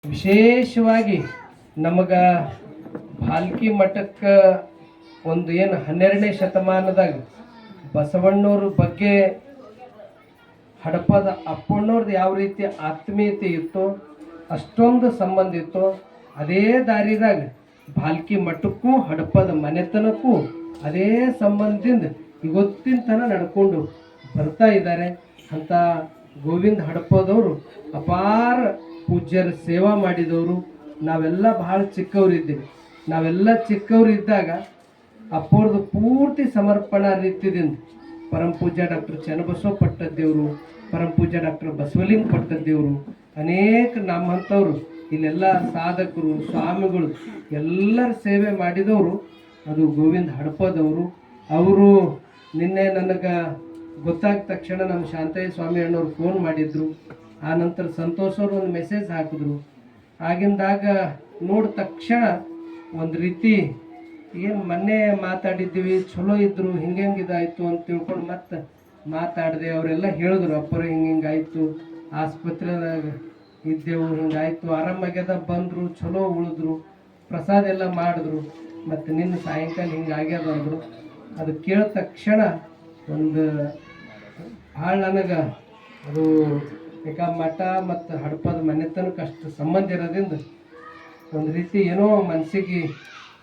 ವಿಶೇಷವಾಗಿ ನಮಗೆ ಭಾಲ್ಕಿ ಮಠಕ್ಕೆ ಒಂದು ಏನು 12ನೇ ಶತಮಾನದಾಗ ಬಸವಣ್ಣವ್ರ ಬಗ್ಗೆ ಹಡಪದ ಅಪ್ಪಣ್ಣವ್ರದ್ದು ಯಾವ ರೀತಿ ಆತ್ಮೀಯತೆ ಇತ್ತೋ ಅಷ್ಟೊಂದು ಸಂಬಂಧ ಇತ್ತೋ ಅದೇ ದಾರಿದಾಗ ಭಾಲ್ಕಿ ಮಠಕ್ಕೂ ಹಡಪದ ಮನೆತನಕ್ಕೂ ಅದೇ ಸಂಬಂಧದಿಂದ ಇವತ್ತಿನ ತನಕ ನಡ್ಕೊಂಡು ಬರ್ತಾ ಇದ್ದಾರೆ ಅಂತ ಗೋವಿಂದ ಹಡಪದವರು ಅಪಾರ ಪೂಜ್ಯರ ಸೇವಾ ಮಾಡಿದವರು. ನಾವೆಲ್ಲ ಭಾಳ ಚಿಕ್ಕವರಿದ್ದೀವಿ. ನಾವೆಲ್ಲ ಚಿಕ್ಕವರಿದ್ದಾಗ ಅಪ್ಪವ್ರದ್ದು ಪೂರ್ತಿ ಸಮರ್ಪಣಾ ರೀತಿಯಿಂದ ಪರಮ ಪೂಜ್ಯ ಡಾಕ್ಟರ್ ಚನ್ನಬಸವ ಪಟ್ಟದೇವರು, ಪರಮ ಪೂಜ್ಯ ಡಾಕ್ಟರ್ ಬಸವಲಿಂಗ ಪಟ್ಟದೇವರು, ಅನೇಕ ನಮ್ಮಂಥವ್ರು ಇಲ್ಲೆಲ್ಲ ಸಾಧಕರು ಸ್ವಾಮಿಗಳು ಎಲ್ಲರ ಸೇವೆ ಮಾಡಿದವರು ಅದು ಗೋವಿಂದ ಹಡಪದವರು. ಅವರು ನಿನ್ನೆ ನನಗೆ ಗೊತ್ತಾದ ತಕ್ಷಣ ನಮ್ಮ ಶಾಂತಯ್ಯ ಸ್ವಾಮಿ ಅಣ್ಣವ್ರು ಫೋನ್ ಮಾಡಿದ್ರು. ಆ ನಂತರ ಸಂತೋಷ್ ಅವರು ಒಂದು ಮೆಸೇಜ್ ಹಾಕಿದ್ರು. ಆಗಿಂದಾಗ ನೋಡಿದ ತಕ್ಷಣ ಒಂದು ರೀತಿ ಏನು ಮೊನ್ನೆ ಮಾತಾಡಿದ್ದೀವಿ ಚಲೋ ಇದ್ದರು ಹಿಂಗಿದಾಯಿತು ಅಂತ ತಿಳ್ಕೊಂಡು ಮತ್ತೆ ಮಾತಾಡಿದೆ. ಅವರೆಲ್ಲ ಹೇಳಿದ್ರು ಅಪ್ಪರು ಹಿಂಗಾಯಿತು, ಆಸ್ಪತ್ರೆದಾಗ ಇದ್ದೆವು, ಹಿಂಗಾಯಿತು, ಆರಾಮಾಗ್ಯದ, ಬಂದರು, ಚಲೋ ಉಳಿದ್ರು, ಪ್ರಸಾದ ಎಲ್ಲ ಮಾಡಿದ್ರು, ಮತ್ತು ನಿನ್ನ ಸಾಯಂಕಾಲ ಹಿಂಗಾಗ್ಯದ ಅಂದರು. ಅದು ಕೇಳಿದ ತಕ್ಷಣ ಒಂದು ಭಾಳ ನನಗೆ ಅದು ಈಗ ಮಠ ಮತ್ತು ಹಡಪದ ಮನೆತನಕ್ಕೆ ಅಷ್ಟು ಸಂಬಂಧ ಇರೋದ್ರಿಂದ ಒಂದು ರೀತಿ ಏನೋ ಮನಸ್ಸಿಗೆ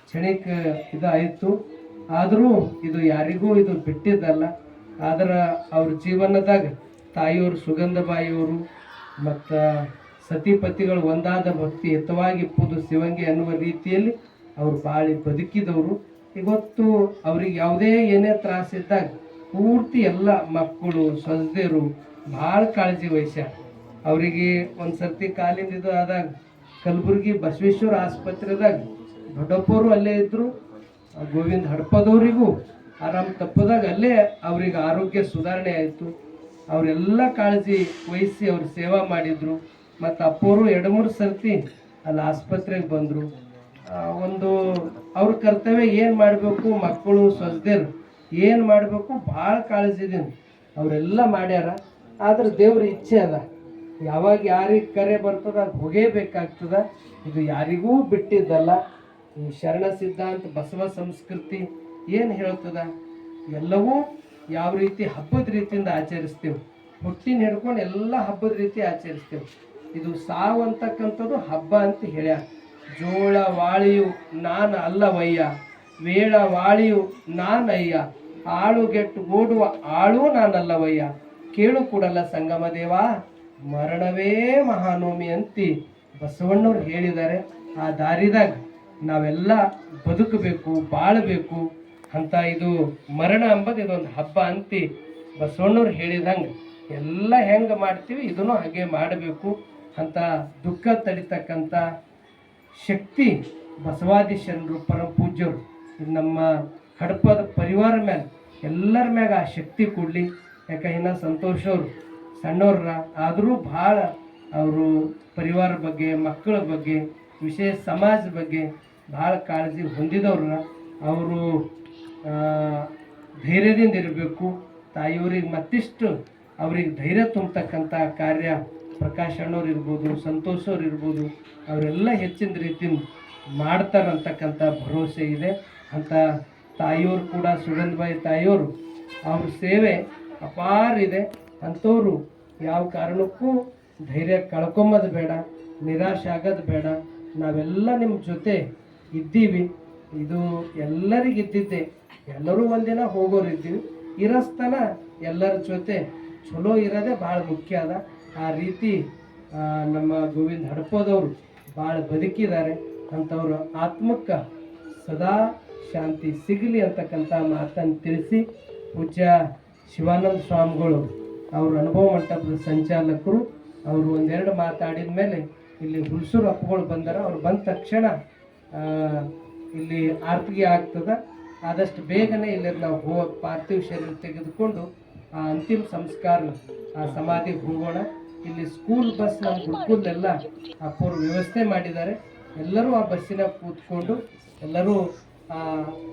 ಕ್ಷಣಿಕ ಇದಾಯಿತು. ಆದರೂ ಇದು ಯಾರಿಗೂ ಇದು ಬಿಟ್ಟಿದ್ದಲ್ಲ. ಆದ್ರೆ ಅವ್ರ ಜೀವನದಾಗ ತಾಯಿಯವರು ಸುಗಂಧಬಾಯಿಯವರು ಮತ್ತು ಸತಿಪತಿಗಳು ಒಂದಾದ ಭಕ್ತಿ ಹಿತವಾಗಿ ಇಪ್ಪುದು ಶಿವಂಗಿ ಅನ್ನುವ ರೀತಿಯಲ್ಲಿ ಅವರು ಬಾಳಿ ಬದುಕಿದವರು. ಇವತ್ತು ಅವ್ರಿಗೆ ಯಾವುದೇ ಏನೇ ತ್ರಾಸಿದ್ದಾಗ ಪೂರ್ತಿ ಎಲ್ಲ ಮಕ್ಕಳು ಸೊಸೆಯರು ಭಾಳ ಕಾಳಜಿ ವಹಿಸ್ಯಾರ. ಅವರಿಗೆ ಒಂದು ಸರ್ತಿ ಕಾಲಿಂದ ಇದು ಆದಾಗ ಕಲಬುರ್ಗಿ ಬಸವೇಶ್ವರ ಆಸ್ಪತ್ರೆದಾಗ ದೊಡ್ಡಪ್ಪವರು ಅಲ್ಲೇ ಇದ್ದರು. ಗೋವಿಂದ ಹಡಪದವರಿಗೂ ಆರಾಮ್ ತಪ್ಪದಾಗ ಅಲ್ಲೇ ಅವ್ರಿಗೆ ಆರೋಗ್ಯ ಸುಧಾರಣೆ ಆಯಿತು. ಅವರೆಲ್ಲ ಕಾಳಜಿ ವಹಿಸಿ ಅವ್ರು ಸೇವಾ ಮಾಡಿದರು. ಮತ್ತು ಅಪ್ಪವರು 2-3 ಸರ್ತಿ ಅಲ್ಲಿ ಆಸ್ಪತ್ರೆಗೆ ಬಂದರು. ಒಂದು ಅವ್ರ ಕರ್ತವ್ಯ ಏನು ಮಾಡಬೇಕು, ಮಕ್ಕಳು ಸೊಸೆಯರು ಏನು ಮಾಡಬೇಕು ಭಾಳ ಕಾಳಜಿದ್ದೀನಿ ಅವರೆಲ್ಲ ಮಾಡ್ಯಾರ. ಆದ್ರೆ ದೇವ್ರ ಇಚ್ಛೆ ಅದ, ಯಾವಾಗ ಯಾರಿಗೆ ಕರೆ ಬರ್ತದ ಅದು ಹೋಗೇಬೇಕಾಗ್ತದ. ಇದು ಯಾರಿಗೂ ಬಿಟ್ಟಿದ್ದಲ್ಲ. ಈ ಶರಣ ಸಿದ್ಧಾಂತ ಬಸವ ಸಂಸ್ಕೃತಿ ಏನು ಹೇಳ್ತದ, ಎಲ್ಲವೂ ಯಾವ ರೀತಿ ಹಬ್ಬದ ರೀತಿಯಿಂದ ಆಚರಿಸ್ತೇವೆ. ಹುಟ್ಟಿನ ಹಿಡ್ಕೊಂಡು ಎಲ್ಲ ಹಬ್ಬದ ರೀತಿ ಆಚರಿಸ್ತೇವೆ. ಇದು ಸಾವು ಅಂತಕ್ಕಂಥದ್ದು ಹಬ್ಬ ಅಂತ ಹೇಳ್ಯಾರ. ಜೋಳ ವಾಳಿಯು ನಾನು ಅಲ್ಲವಯ್ಯ, ವೇಳ ವಾಳಿಯು ನಾನಯ್ಯ, ಆಳುಗೆಟ್ಟು ಓಡುವ ಆಳು ನಾನಲ್ಲವಯ್ಯ, ಕೇಳು ಕೂಡಲ್ಲ ಸಂಗಮ ದೇವ, ಮರಣವೇ ಮಹಾನೋಮಿ ಅಂತಿ ಬಸವಣ್ಣವ್ರು ಹೇಳಿದ್ದಾರೆ. ಆ ದಾರಿದಾಗ ನಾವೆಲ್ಲ ಬದುಕಬೇಕು, ಬಾಳಬೇಕು ಅಂತ. ಇದು ಮರಣ ಅಂಬದು ಇದೊಂದು ಹಬ್ಬ ಅಂತಿ ಬಸವಣ್ಣವ್ರು ಹೇಳಿದಂಗೆ ಎಲ್ಲ ಹೆಂಗೆ ಮಾಡ್ತೀವಿ ಇದನ್ನು ಹಾಗೆ ಮಾಡಬೇಕು ಅಂತ. ದುಃಖ ತಡಿತಕ್ಕಂಥ ಶಕ್ತಿ ಬಸವಾದಿ ಶರಣರು ಪರಮ ಪೂಜ್ಯರು ನಮ್ಮ ಹಡಪದ ಪರಿವಾರ ಮೇಲೆ ಎಲ್ಲರ ಮ್ಯಾಗ ಆ ಶಕ್ತಿ ಕೊಡಲಿ. ಯಾಕೆ ಇನ್ನು ಸಂತೋಷ್ ಅವರು ಸಣ್ಣವ್ರ ಆದರೂ ಭಾಳ ಅವರು ಪರಿವಾರ ಬಗ್ಗೆ, ಮಕ್ಕಳ ಬಗ್ಗೆ, ವಿಶೇಷ ಸಮಾಜ ಬಗ್ಗೆ ಭಾಳ ಕಾಳಜಿ ಹೊಂದಿದವ್ರ. ಅವರು ಧೈರ್ಯದಿಂದ ಇರಬೇಕು. ತಾಯಿಯವ್ರಿಗೆ ಮತ್ತಿಷ್ಟು ಅವ್ರಿಗೆ ಧೈರ್ಯ ತುಂಬತಕ್ಕಂಥ ಕಾರ್ಯ ಪ್ರಕಾಶ್ ಅಣ್ಣವ್ರು ಇರ್ಬೋದು, ಸಂತೋಷ್ ಅವ್ರು ಇರ್ಬೋದು, ಅವರೆಲ್ಲ ಹೆಚ್ಚಿನ ರೀತಿಯಿಂದ ಮಾಡ್ತಾರಂತಕ್ಕಂಥ ಭರವಸೆ ಇದೆ ಅಂತ. ತಾಯಿಯವರು ಕೂಡ ಸುಗಂಧಬಾಯಿ ತಾಯಿಯವರು ಅವ್ರ ಸೇವೆ ಅಪಾರ ಇದೆ. ಅಂಥವ್ರು ಯಾವ ಕಾರಣಕ್ಕೂ ಧೈರ್ಯ ಕಳ್ಕೊಂಬದು ಬೇಡ, ನಿರಾಶೆ ಆಗೋದು ಬೇಡ. ನಾವೆಲ್ಲ ನಿಮ್ಮ ಜೊತೆ ಇದ್ದೀವಿ. ಇದು ಎಲ್ಲರಿಗಿದ್ದಿದ್ದೆ, ಎಲ್ಲರೂ ಒಂದಿನ ಹೋಗೋರು ಇದ್ದೀವಿ. ಇರಸ್ತನ ಎಲ್ಲರ ಜೊತೆ ಚಲೋ ಇರೋದೇ ಭಾಳ ಮುಖ್ಯ ಅದ. ಆ ರೀತಿ ನಮ್ಮ ಗೋವಿಂದ ಹಡಪದವರು ಭಾಳ ಬದುಕಿದ್ದಾರೆ. ಅಂಥವ್ರ ಆತ್ಮಕ್ಕೆ ಸದಾ ಶಾಂತಿ ಸಿಗಲಿ ಅಂತಕ್ಕಂಥ ಮಾತನ್ನು ತಿಳಿಸಿ, ಪೂಜ್ಯ ಶಿವಾನಂದ ಸ್ವಾಮಿಗಳು ಅವರು ಅನುಭವ ಮಂಟಪದ ಸಂಚಾಲಕರು ಅವರು ಒಂದೆರಡು ಮಾತಾಡಿದ ಮೇಲೆ ಇಲ್ಲಿ ಹುಲ್ಸೂರು ಅಪ್ಪಗಳು ಬಂದಾರ. ಅವ್ರು ಬಂದ ತಕ್ಷಣ ಇಲ್ಲಿ ಆರತಿಗೆ ಆಗ್ತದೆ. ಆದಷ್ಟು ಬೇಗನೆ ಇಲ್ಲಿ ನಾವು ಪಾರ್ಥಿವ ಶರೀರ ತೆಗೆದುಕೊಂಡು ಆ ಅಂತಿಮ ಸಂಸ್ಕಾರ ಆ ಸಮಾಧಿಗೆ ಹೋಗೋಣ. ಇಲ್ಲಿ ಸ್ಕೂಲ್ ಬಸ್ ನಮ್ಮ ಗುರುಕುಲೆಲ್ಲ ಅಪ್ಪರು ವ್ಯವಸ್ಥೆ ಮಾಡಿದ್ದಾರೆ. ಎಲ್ಲರೂ ಆ ಬಸ್ಸಿನ ಕೂತ್ಕೊಂಡು ಎಲ್ಲರೂ ಆ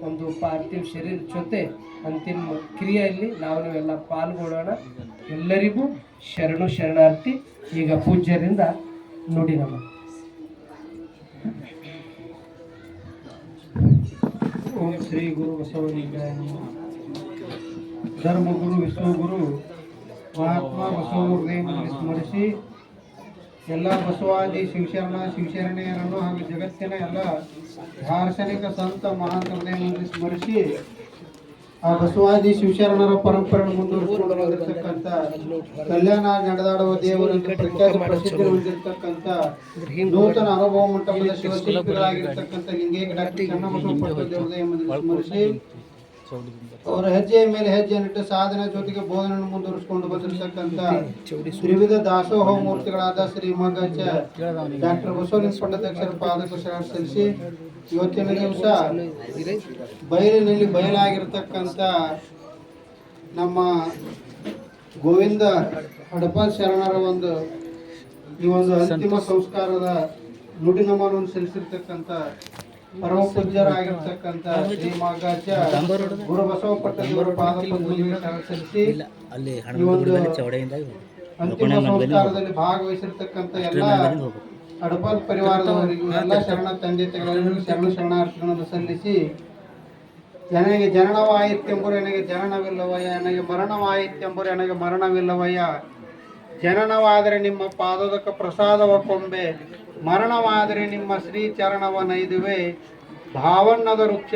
ಒಂದು ಪಾರ್ಥಿವ ಶರೀರ ಜೊತೆ ಅಂತಿಮ ಕ್ರಿಯೆಯಲ್ಲಿ ನಾವೆಲ್ಲ ಪಾಲ್ಗೊಳ್ಳೋಣ. ಎಲ್ಲರಿಗೂ ಶರಣು ಶರಣಾರ್ಥಿ. ಈಗ ಪೂಜ್ಯರಿಂದ ನುಡಿ ನಮ. ಶ್ರೀ ಗುರು ಬಸವಲಿಂಗಾಯ ನಮಃ. ಧರ್ಮಗುರು ವಿಶ್ವಗುರು ಮಹಾತ್ಮ ಬಸವಮೂರ್ತಿಯನ್ನು ಸ್ಮರಿಸಿ ಎಲ್ಲ ಬಸವಾದಿ ಶಿವಶರಣೆಯರನ್ನು ಹಾಗೂ ಜಗತ್ತಿನ ಎಲ್ಲ ದಾರ್ಶನಿಕ ಸಂತ ಮಹಾನ್ ಹೃದಯವನ್ನು ಸ್ಮರಿಸಿ ಆ ಬಸವಾದಿ ಶಿವಶರಣರ ಪರಂಪರೆಯನ್ನು ಮುಂದುವರಿಸಿಕೊಂಡು ಬಂದಿರತಕ್ಕಂಥ ಕಲ್ಯಾಣ ನಡೆದಾಡುವ ದೇವರಿಂದ ಪ್ರಖ್ಯಾತ ಪ್ರಸಿದ್ಧಿ ಹೊಂದಿರತಕ್ಕಂಥ ನೂತನ ಅನುಭವ ಮಂಟಪದ ಶಿವಶಿಲ್ಪಿಗಳಾಗಿರ್ತಕ್ಕಂಥ ಲಿಂಗೈಕ್ಯ ಡಾಕ್ಟರ್ ಚನ್ನಬಸವ ಪಟ್ಟದ ಹೃದಯವನ್ನು ಸ್ಮರಿಸಿ ಅವರ ಹೆಜ್ಜೆಯ ಮೇಲೆ ಹೆಜ್ಜೆಯನ್ನಿಟ್ಟು ಸಾಧನೆ ಜೊತೆಗೆ ಬೋಧನೆಯನ್ನು ಮುಂದುವರಿಸಿಕೊಂಡು ಬಂದಿರತಕ್ಕಂಥ ತ್ರಿವಿಧ ದಾಸೋಹ ಮೂರ್ತಿಗಳಾದ ಶ್ರೀ ಮಗಚ ಡಾಕ್ಟರ್ ಬಸವಲಿಂಗ ಪಟ್ಟದಾಕ್ಷರ ಪಾದಕ ಸಲ್ಲಿಸಿ ಇವತ್ತಿನ ದಿವಸ ಬಯಲಿನಲ್ಲಿ ಬಯಲಾಗಿರ್ತಕ್ಕಂಥ ನಮ್ಮ ಗೋವಿಂದ ಹಡಪ ಶರಣರ ಈ ಒಂದು ಅಂತಿಮ ಸಂಸ್ಕಾರದ ನುಡಿ ನಮನವನ್ನು ಸಲ್ಲಿಸಿರ್ತಕ್ಕಂಥ ಪರಮ ಪೂಜ್ಯರಾಗಿರ್ತಕ್ಕಂಥ ಶ್ರೀ ಮಗಾಚ ಗುರು ಬಸವ ಪಟ್ಟದೇವರ ಪಾದಪದ್ಮಗಳಿಗೆ ಸಲ್ಲಿಸಿ ಈ ಒಂದು ಅಂತಿಮ ಸಂಸ್ಕಾರದಲ್ಲಿ ಭಾಗವಹಿಸಿರ್ತಕ್ಕಂಥ ಎಲ್ಲ ಹಡಪಲ್ ಪರಿವಾರದವರಿಗೂ ಎಲ್ಲ ಶರಣ ತಂದೆ ತಾಯಿಗಳಿಗೂ ಶರಣಾರ್ಥಿಗಳನ್ನು ಸಲ್ಲಿಸಿ ನನಗೆ ಜನನವಾಯಿತೆಂಬರು ನನಗೆ ಜನನವಿಲ್ಲವಯ್ಯ, ನನಗೆ ಮರಣವಾಯಿತೆಂಬರು ನನಗೆ ಮರಣವಿಲ್ಲವಯ್ಯ. ಜನನವಾದರೆ ನಿಮ್ಮ ಪಾದದಕ ಪ್ರಸಾದವ ಕೊಂಬೆ, ಮರಣವಾದರೆ ನಿಮ್ಮ ಶ್ರೀ ಚರಣವ ನೈದುವೆ. ಭಾವನ್ನದ ವೃಕ್ಷ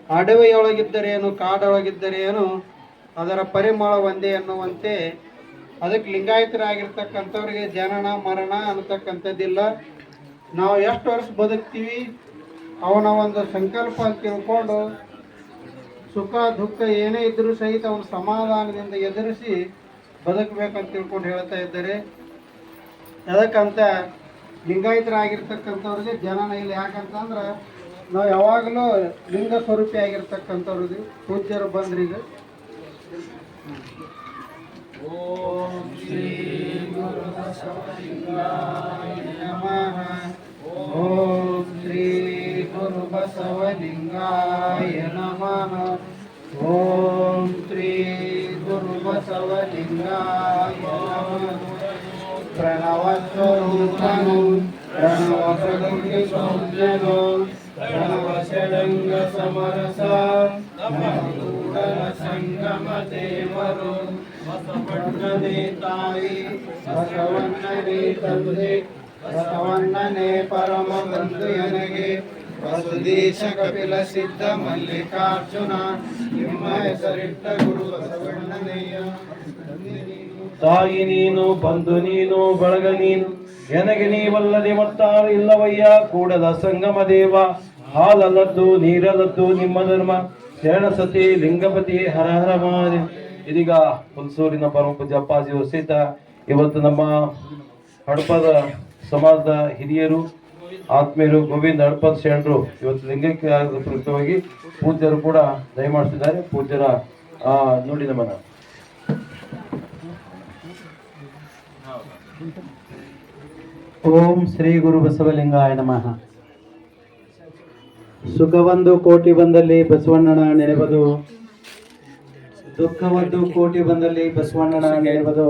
ಅಡವೆಯೊಳಗಿದ್ದರೇನು ಕಾಡೊಳಗಿದ್ದರೇನು, ಅದರ ಪರಿಮಳ ಒಂದೇ ಎನ್ನುವಂತೆ ಅದಕ್ಕೆ ಲಿಂಗಾಯತರಾಗಿರ್ತಕ್ಕಂಥವ್ರಿಗೆ ಜನನ ಮರಣ ಅನ್ನತಕ್ಕಂಥದ್ದಿಲ್ಲ. ನಾವು ಎಷ್ಟು ವರ್ಷ ಬದುಕ್ತೀವಿ ಅವನ ಒಂದು ಸಂಕಲ್ಪ ತಿಳ್ಕೊಂಡು ಸುಖ ದುಃಖ ಏನೇ ಇದ್ದರೂ ಸಹಿತ ಅವನ ಸಮಾಧಾನದಿಂದ ಎದುರಿಸಿ ಬದುಕಬೇಕಂತ ತಿಳ್ಕೊಂಡು ಹೇಳ್ತಾ ಇದ್ದಾರೆ. ಅದಕ್ಕಂತ ಲಿಂಗಾಯತರಾಗಿರ್ತಕ್ಕಂಥವ್ರಿಗೆ ಜನನ ಇಲ್ಲ. ಯಾಕಂತಂದ್ರೆ ನಾವು ಯಾವಾಗಲೂ ಲಿಂಗ ಸ್ವರೂಪಿ ಆಗಿರ್ತಕ್ಕಂಥವ್ರಿಗೆ ಪೂಜ್ಯರು ಬಂದ್ರಿಗೆ. ಓಂ ಶ್ರೀ ಗುರು ಬಸವಲಿಂಗಾಯ ನಮಃ. ಓಂ ಶ್ರೀ ಗುರು ಬಸವಲಿಂಗಾಯ ನಮಃ. ಓಂ ಶ್ರೀ ಗುರು ಬಸವಲಿಂಗಾಯ ನಮಃ. ಪ್ರಣವಸ್ವರೂಪನು ಪ್ರಣವ ಪ್ರಕೃತಿ ಸೌಜ್ಞನು ಪ್ರಣವ ಷಡಂಗ ಸಮರಸ ಕೂಡಲ ಸಂಗಮ ದೇವರು ಬಸವಣ್ಣನೇ ತಾಯಿ ಬಸವಣ್ಣನೇ ತಂದೆ ಬಸವಣ್ಣನೇ ಪರಮ ಬಂಧು ಎನಗೆ ವಸುದೇಶ ಕಪಿಲ ಸಿದ್ಧ ಮಲ್ಲಿಕಾರ್ಜುನ ನಿಮ್ಮ ಹೆಸರಿಟ್ಟ ಗುರು ಬಸವಣ್ಣನೆಯ. ತಾಯಿ ನೀನು ಬಂಧು ನೀನು ಬಳಗ ನೀನು ಎನಗೆ ನೀವಲ್ಲದೆ ಮತ್ತಾರು ಇಲ್ಲವಯ್ಯ. ಕೂಡದ ಸಂಗಮ ದೇವ ಹಾಲಲ್ಲದ್ದು ನೀರಲ್ಲದ್ದು ನಿಮ್ಮ ಧರ್ಮ. ಶರಣ ಸತಿ ಲಿಂಗಪತಿ ಹರ ಹರ ಮಹಾದೇವ. ಇದೀಗ ಹುಲ್ಸೂರಿನ ಪರಮ ಪೂಜ್ಯ ಅಪ್ಪಾಜಿಯವರು ಸಹಿತ ಇವತ್ತು ನಮ್ಮ ಹಡಪದ ಸಮಾಜದ ಹಿರಿಯರು ಆತ್ಮೀಯರು ಗೋವಿಂದ ಹಡಪದ ಶರಣರು ಇವತ್ತು ಲಿಂಗೈಕ್ಯ ಪ್ರಯುಕ್ತವಾಗಿ ಪೂಜ್ಯರು ಕೂಡ ದಯಮಾಡಿಸಿದ್ದಾರೆ. ಪೂಜ್ಯರ ನುಡಿ ನಮನ. ಓಂ ಶ್ರೀ ಗುರು ಬಸವಲಿಂಗಾಯ ನಮಃ. ಸುಖವೊಂದು ಕೋಟಿ ಬಂದಲ್ಲಿ ಬಸವಣ್ಣನ ನೆನೆಬದು, ದುಃಖವೊಂದು ಕೋಟಿ ಬಂದಲ್ಲಿ ಬಸವಣ್ಣನ ನೆನೆಬದು.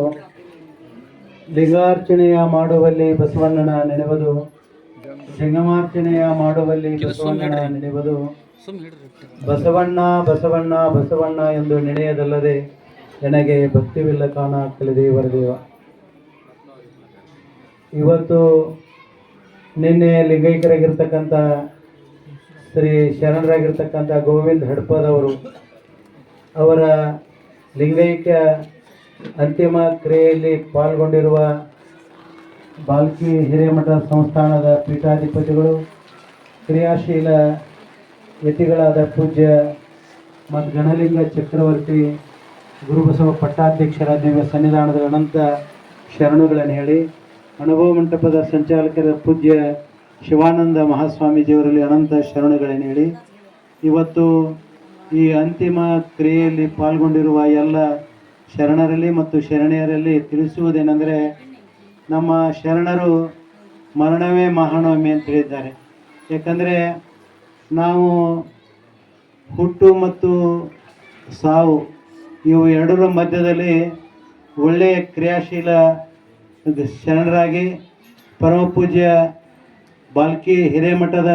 ಲಿಂಗಾರ್ಚನೆಯ ಮಾಡುವಲ್ಲಿ ಬಸವಣ್ಣನ ನೆನೆಬದು, ಜಂಗಮಾರ್ಚನೆಯ ಮಾಡುವಲ್ಲಿ ಬಸವಣ್ಣನ ನೆನೆಬದು. ಬಸವಣ್ಣ ಬಸವಣ್ಣ ಬಸವಣ್ಣ ಎಂದು ನೆನೆಯದಲ್ಲದೆ ನನಗೆ ಭಕ್ತಿವಿಲ್ಲ ಕಾಣ ಕಲಿದೇವರ ದೇವ. ಇವತ್ತು ನಿನ್ನೆ ಲಿಂಗೈಕ್ಯರಾಗಿರ್ತಕ್ಕಂಥ ಶ್ರೀ ಶರಣರಾಗಿರ್ತಕ್ಕಂಥ ಗೋವಿಂದ ಹಡಪದವರು ಅವರ ಲಿಂಗೈಕ್ಯ ಅಂತಿಮ ಕ್ರಿಯೆಯಲ್ಲಿ ಪಾಲ್ಗೊಂಡಿರುವ ಬಾಲ್ಕಿ ಹಿರೇಮಠ ಸಂಸ್ಥಾನದ ಪೀಠಾಧಿಪತಿಗಳು, ಕ್ರಿಯಾಶೀಲ ಯತಿಗಳಾದ ಪೂಜ್ಯ ಮತ್ತು ಗಣಲಿಂಗ ಚಕ್ರವರ್ತಿ ಗುರುಬಸವ ಪಟ್ಟಾಧ್ಯಕ್ಷರ ದಿವ್ಯ ಸನ್ನಿಧಾನದ ಅನಂತ ಶರಣುಗಳನ್ನು ಹೇಳಿ, ಅನುಭವ ಮಂಟಪದ ಸಂಚಾಲಕರ ಪೂಜ್ಯ ಶಿವಾನಂದ ಮಹಾಸ್ವಾಮೀಜಿಯವರಲ್ಲಿ ಅನಂತ ಶರಣುಗಳನ್ನು ಹೇಳಿ, ಇವತ್ತು ಈ ಅಂತಿಮ ಕ್ರಿಯೆಯಲ್ಲಿ ಪಾಲ್ಗೊಂಡಿರುವ ಎಲ್ಲ ಶರಣರಲ್ಲಿ ಮತ್ತು ಶರಣೆಯರಲ್ಲಿ ತಿಳಿಸುವುದೇನೆಂದರೆ, ನಮ್ಮ ಶರಣರು ಮರಣವೇ ಮಹಾನವಮಿ ಅಂತ ಹೇಳಿದ್ದಾರೆ. ಯಾಕಂದರೆ ನಾವು ಹುಟ್ಟು ಮತ್ತು ಸಾವು ಇವು ಎರಡರ ಮಧ್ಯದಲ್ಲಿ ಒಳ್ಳೆಯ ಕ್ರಿಯಾಶೀಲ ಶರಣರಾಗಿ ಪರಮ ಪೂಜ್ಯ ಬಾಲ್ಕಿ ಹಿರೇಮಠದ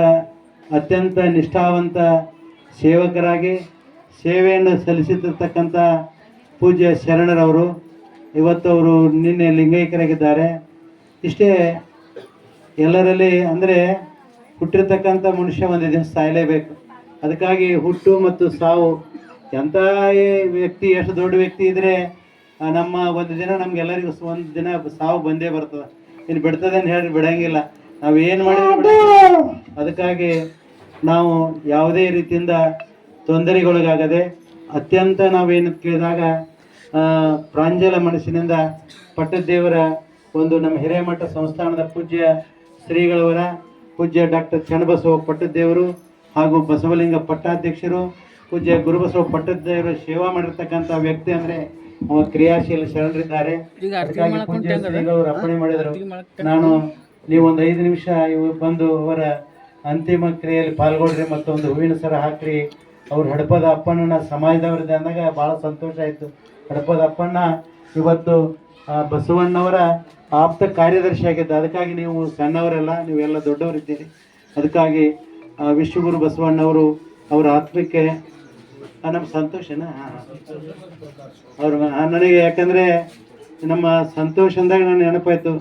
ಅತ್ಯಂತ ನಿಷ್ಠಾವಂತ ಸೇವಕರಾಗಿ ಸೇವೆಯನ್ನು ಸಲ್ಲಿಸುತ್ತಿರ್ತಕ್ಕಂಥ ಪೂಜ್ಯ ಶರಣರವರು ಇವತ್ತು ಅವರು ನಿನ್ನೆ ಲಿಂಗೈಕ್ಯರಾಗಿದ್ದಾರೆ. ಇಷ್ಟೇ ಎಲ್ಲರಲ್ಲಿ ಅಂದರೆ ಹುಟ್ಟಿರ್ತಕ್ಕಂಥ ಮನುಷ್ಯ ಒಂದು ದಿನ ಸಾಯಲೇಬೇಕು. ಅದಕ್ಕಾಗಿ ಹುಟ್ಟು ಮತ್ತು ಸಾವು ಎಂಥ ವ್ಯಕ್ತಿ ಎಷ್ಟು ದೊಡ್ಡ ವ್ಯಕ್ತಿ ಇದ್ದರೆ ನಮ್ಮ ಒಂದು ದಿನ ನಮಗೆಲ್ಲರಿಗೂ ಒಂದು ದಿನ ಸಾವು ಬಂದೇ ಬರ್ತದೆ. ಇನ್ನು ಬಿಡ್ತದೆ ಅಂತ ಹೇಳಿ ಬಿಡಂಗಿಲ್ಲ. ನಾವು ಏನು ಮಾಡಿದ್ರೆ ಅದಕ್ಕಾಗಿ ನಾವು ಯಾವುದೇ ರೀತಿಯಿಂದ ತೊಂದರೆಗೊಳಗಾಗದೆ ಅತ್ಯಂತ ನಾವೇನು ಕೇಳಿದಾಗ ಪ್ರಾಂಜಲ ಮನಸ್ಸಿನಿಂದ ಪಟ್ಟದೇವರ ಒಂದು ನಮ್ಮ ಹಿರೇಮಠ ಸಂಸ್ಥಾನದ ಪೂಜ್ಯ ಶ್ರೀಗಳವರ ಪೂಜ್ಯ ಡಾಕ್ಟರ್ ಚನ್ನಬಸವ ಪಟ್ಟದೇವರು ಹಾಗೂ ಬಸವಲಿಂಗ ಪಟ್ಟಾಧ್ಯಕ್ಷರು ಪೂಜ್ಯ ಗುರುಬಸವ ಪಟ್ಟದೇವರು ಸೇವಾ ಮಾಡಿರ್ತಕ್ಕಂಥ ವ್ಯಕ್ತಿ ಅಂದರೆ ಅವ ಕ್ರಿಯಾಶೀಲ ಶರಣರಿದ್ದಾರೆ. ಅದಕ್ಕಾಗಿ ಪೂಜ್ಯ ಶ್ರೀಗಳು ಅರ್ಪಣೆ ಮಾಡಿದರು. ನಾನು ನೀವೊಂದು 5 ನಿಮಿಷ ಬಂದು ಅವರ ಅಂತಿಮ ಕ್ರಿಯೆಯಲ್ಲಿ ಪಾಲ್ಗೊಳ್ರಿ ಮತ್ತು ಒಂದು ಹೂವಿನ ಸರ ಹಾಕ್ರಿ. ಅವ್ರು ಹಡಪದ ಅಪ್ಪಣ್ಣ ಸಮಾಜದವರಿದೆ ಅಂದಾಗ ಭಾಳ ಸಂತೋಷ ಆಯಿತು. ಹಡಪದ ಅಪ್ಪಣ್ಣ ಇವತ್ತು ಬಸವಣ್ಣವರ ಆಪ್ತ ಕಾರ್ಯದರ್ಶಿ ಆಗಿದ್ದ. ಅದಕ್ಕಾಗಿ ನೀವು ಸಣ್ಣವರೆಲ್ಲ, ನೀವೆಲ್ಲ ದೊಡ್ಡವರಿದ್ದೀರಿ. ಅದಕ್ಕಾಗಿ ವಿಶ್ವಗುರು ಬಸವಣ್ಣವರು ಅವರ ಆತ್ಮಕ್ಕೆ ನಮ್ಮ ಸಂತೋಷನ ಅವರು ನನಗೆ, ಯಾಕಂದರೆ ನಮ್ಮ ಸಂತೋಷ ಅಂದಾಗ ನಾನು ನೆನಪಾಯ್ತು.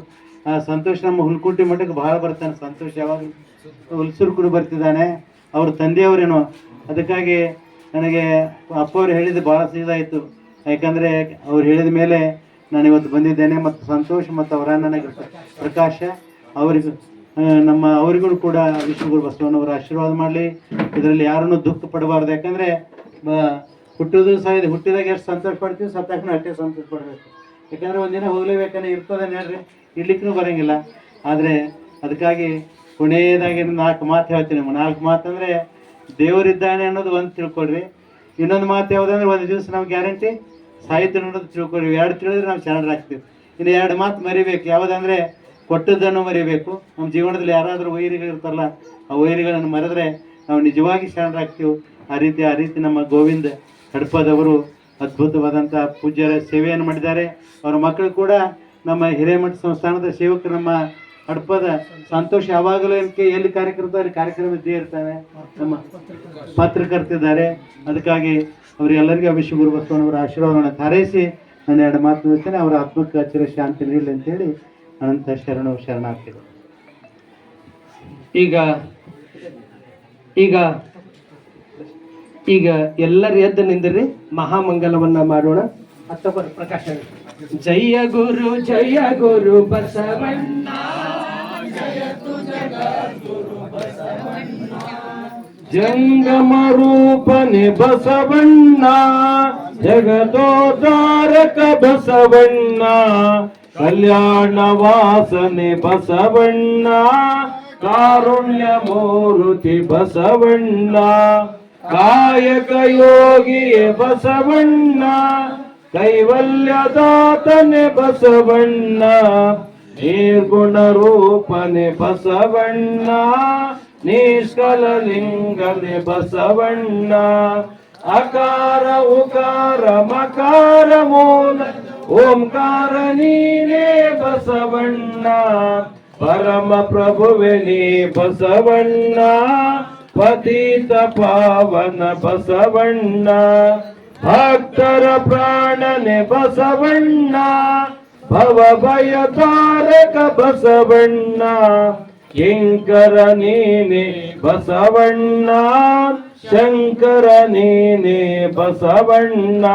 ಆ ಸಂತೋಷ ನಮ್ಮ ಹುಲ್ಕುಂಟಿ ಮಠಕ್ಕೆ ಭಾಳ ಬರ್ತಾನೆ. ಸಂತೋಷ ಯಾವಾಗ ಹುಲ್ಸೂರು ಕೂಡ ಬರ್ತಿದ್ದಾನೆ, ಅವ್ರ ತಂದೆಯವರೇನೋ. ಅದಕ್ಕಾಗಿ ನನಗೆ ಅಪ್ಪವ್ರು ಹೇಳಿದ್ದು ಭಾಳ ಸೀದಾಯಿತು. ಯಾಕಂದರೆ ಅವ್ರು ಹೇಳಿದ ಮೇಲೆ ನಾನು ಇವತ್ತು ಬಂದಿದ್ದೇನೆ. ಮತ್ತು ಸಂತೋಷ ಮತ್ತು ಅವರ ನನಗೆ ಪ್ರಕಾಶ ಅವರಿಗೂ ಅವರಿಗೂ ಕೂಡ ವಿಶ್ವಗುರು ಬಸವಣ್ಣವರ ಆಶೀರ್ವಾದ ಮಾಡಲಿ. ಇದರಲ್ಲಿ ಯಾರನ್ನೂ ದುಃಖ ಪಡಬಾರ್ದು. ಯಾಕಂದರೆ ಹುಟ್ಟೋದು ಸಾಯಿದೆ, ಹುಟ್ಟಿದಾಗ ಎಷ್ಟು ಸಂತೋಷ ಪಡ್ತೀವಿ, ಸತ್ತಾಗ ಅಷ್ಟೇ ಸಂತೋಷ ಪಡಬೇಕು. ಯಾಕಂದರೆ ಒಂದಿನ ಹೋಗ್ಲೇಬೇಕಂದ್ರೆ ಇರ್ತದೆ ಹೇಳ್ರಿ, ಇರ್ಲಿಕ್ಕೂ ಬರೋಂಗಿಲ್ಲ. ಆದರೆ ಅದಕ್ಕಾಗಿ ಕೊನೆಯದಾಗಿ 4 ಮಾತು ಹೇಳ್ತೀನಿ. 4 ಮಾತು ಅಂದರೆ ದೇವರಿದ್ದಾನೆ ಅನ್ನೋದು ಒಂದು ತಿಳ್ಕೊಳ್ರಿ. ಇನ್ನೊಂದು ಮಾತು ಯಾವುದಂದ್ರೆ ಒಂದು ದಿವಸ ನಾವು ಗ್ಯಾರಂಟಿ ಸಾಹಿತ್ಯ ಅನ್ನೋದು ತಿಳ್ಕೊಳ್ರಿ. 2 ತಿಳಿದ್ರೆ ನಾವು ಶರಣರಾಗ್ತೀವಿ. ಇನ್ನು 2 ಮಾತು ಮರಿಬೇಕು. ಯಾವುದಂದರೆ ಕೊಟ್ಟದ್ದನ್ನು ಮರಿಬೇಕು. ನಮ್ಮ ಜೀವನದಲ್ಲಿ ಯಾರಾದರೂ ವೈರಿಗಳು ಇರ್ತಾರಲ್ಲ, ಆ ವೈರಿಗಳನ್ನು ಮರೆದ್ರೆ ನಾವು ನಿಜವಾಗಿ ಶರಣರಾಗ್ತೀವಿ. ಆ ರೀತಿ ನಮ್ಮ ಗೋವಿಂದ ಹಡಪದವರು ಅದ್ಭುತವಾದಂಥ ಪೂಜ್ಯರ ಸೇವೆಯನ್ನು ಮಾಡಿದ್ದಾರೆ. ಅವರ ಮಕ್ಕಳು ಕೂಡ ನಮ್ಮ ಹಿರೇಮಠ ಸಂಸ್ಥಾನದ ಸೇವಕರು. ನಮ್ಮ ಹಡಪದ ಸಂತೋಷ ಯಾವಾಗಲೂ ಎಲ್ಲಿ ಕಾರ್ಯಕ್ರಮ ಇದ್ದೇ ಇರ್ತಾನೆ. ನಮ್ಮ ಪತ್ರಕರ್ತಿದ್ದಾರೆ. ಅದಕ್ಕಾಗಿ ಅವರೆಲ್ಲರಿಗೂ ವಿಶ್ವಗುರು ಬಸವಣ್ಣವರ ಆಶೀರ್ವಾದವನ್ನು ಹಾರೈಸಿ ನಾನು 2 ಮಾತು ಹೇಳ್ತೇನೆ. ಅವರ ಆತ್ಮಕ್ಕೆ ಚಿರ ಶಾಂತಿ ನೀಡಲಿ ಅಂತೇಳಿ ಅನಂತ ಶರಣಾರ್ಥಿಗಳು. ಈಗ ಎಲ್ಲರೂ ಎದ್ದು ನಿಂದಿರಿ, ಮಹಾಮಂಗಲವನ್ನ ಮಾಡೋಣ. ಪ್ರಕಾಶ ಜಯ ಗುರು ಬಸವಣ್ಣ, ಜಂಗಮ ರೂಪನೆ ಬಸವಣ್ಣ, ಜಗದೋದ್ಧಾರಕ ಬಸವಣ್ಣ, ಕಲ್ಯಾಣ ವಾಸನೆ ಬಸವಣ್ಣ, ಕಾರುಣ್ಯ ಮೂರ್ತಿ ಬಸವಣ್ಣ, ಕಾಯಕ ಯೋಗಿಯೇ ಬಸವಣ್ಣ, ಕೈವಲ್ಯದಾತನೆ ಬಸವಣ್ಣ, ನಿರ್ಗುಣ ರೂಪನೆ ಬಸವಣ್ಣ, ನಿಷ್ಕಲ ಲಿಂಗನೆ ಬಸವಣ್ಣ, ಅಕಾರ ಉಕಾರ ಮಕಾರ ಮೂಲ ಓಂಕಾರ ನೀನೇ ಬಸವಣ್ಣ, ಪರಮ ಪ್ರಭುವೆ ನೀ ಬಸವಣ್ಣ, ಪತಿತ ಪಾವನ ಬಸವಣ್ಣ, ಭಕ್ತರ ಪ್ರಾಣನೆ ಬಸವಣ್ಣ, ಭವ ಭಯ ತಾರಕ ಬಸವಣ್ಣ, ಕಿಂಕರ ನೀನೆ ಬಸವಣ್ಣ, ಶಂಕರ ನೀನೆ ಬಸವಣ್ಣ,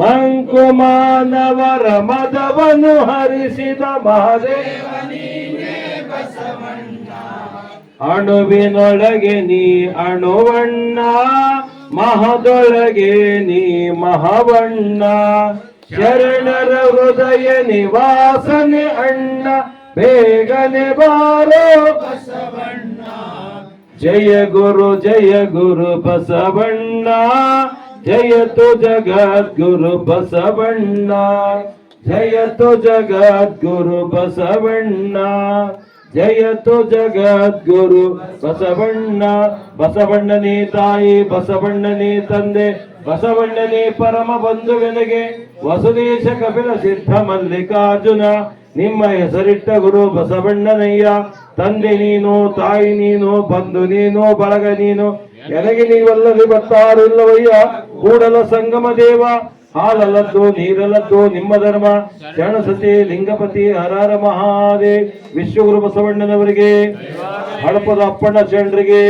ಮಂಕು ಮಾನವರ ಮದವನ್ನು ಹರಿಸಿದ ಮಹಾದೇವ ನೀನೆ ಬಸವಣ್ಣ, ಅಣುವಿನೊಳಗೆ ನೀ ಅಣುವಣ್ಣ, ಮಹದೊಳಗೆ ನೀ ಮಹವಣ್ಣ, ಶರಣರ ಹೃದಯ ನಿವಾಸನೆ ಅಣ್ಣ, ಬೇಗನೆ ಬಾರೋ ಬಸವಣ್ಣ, ಜಯ ಗುರು ಬಸವಣ್ಣ, ಜಯತು ಜಗದ್ಗುರು ಬಸವಣ್ಣ, ಜಯತು ಜಗದ್ಗುರು ಬಸವಣ್ಣ, ಜಯತು ಜಗದ್ಗುರು ಬಸವಣ್ಣ. ಬಸವಣ್ಣನೇ ತಾಯಿ, ಬಸವಣ್ಣನೇ ತಂದೆ, ಬಸವಣ್ಣನೇ ಪರಮ ಬಂಧುವೆನಗೆ, ವಸುದೇಶ ಕಪಿಲ ಸಿದ್ಧ ಮಲ್ಲಿಕಾರ್ಜುನ, ನಿಮ್ಮ ಹೆಸರಿಟ್ಟ ಗುರು ಬಸವಣ್ಣನಯ್ಯ. ತಂದೆ ನೀನು, ತಾಯಿ ನೀನು, ಬಂಧು ನೀನು, ಬಳಗ ನೀನು, ಎನಗೆ ನೀವಲ್ಲದೆ ಬರ್ತಾರಿಲ್ಲವಯ್ಯ ಕೂಡಲ ಸಂಗಮ ದೇವ ಹಾಲಲ್ಲದ್ದು ನೀರಲ್ಲದ್ದು ನಿಮ್ಮ ಧರ್ಮ ಶರಣಸತಿ ಲಿಂಗಪತಿ ಹರಹರ ಮಹಾದೇವ್ ವಿಶ್ವಗುರು ಬಸವಣ್ಣನವರಿಗೆ ಹಡಪದ ಅಪ್ಪಣ್ಣ ಶರಣರಿಗೆ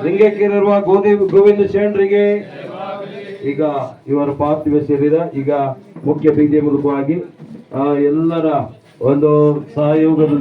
ಲಿಂಗಕ್ಕಿರುವ ಗೋವಿಂದ ಶರಣರಿಗೆ ಈಗ ಇವರ ಪಾರ್ಥಿವ ಶರೀರ ಈಗ ಮುಖ್ಯ ಬೀದಿಯ ಮೂಲಕವಾಗಿ ಎಲ್ಲರ ಒಂದು ಸಹಯೋಗದ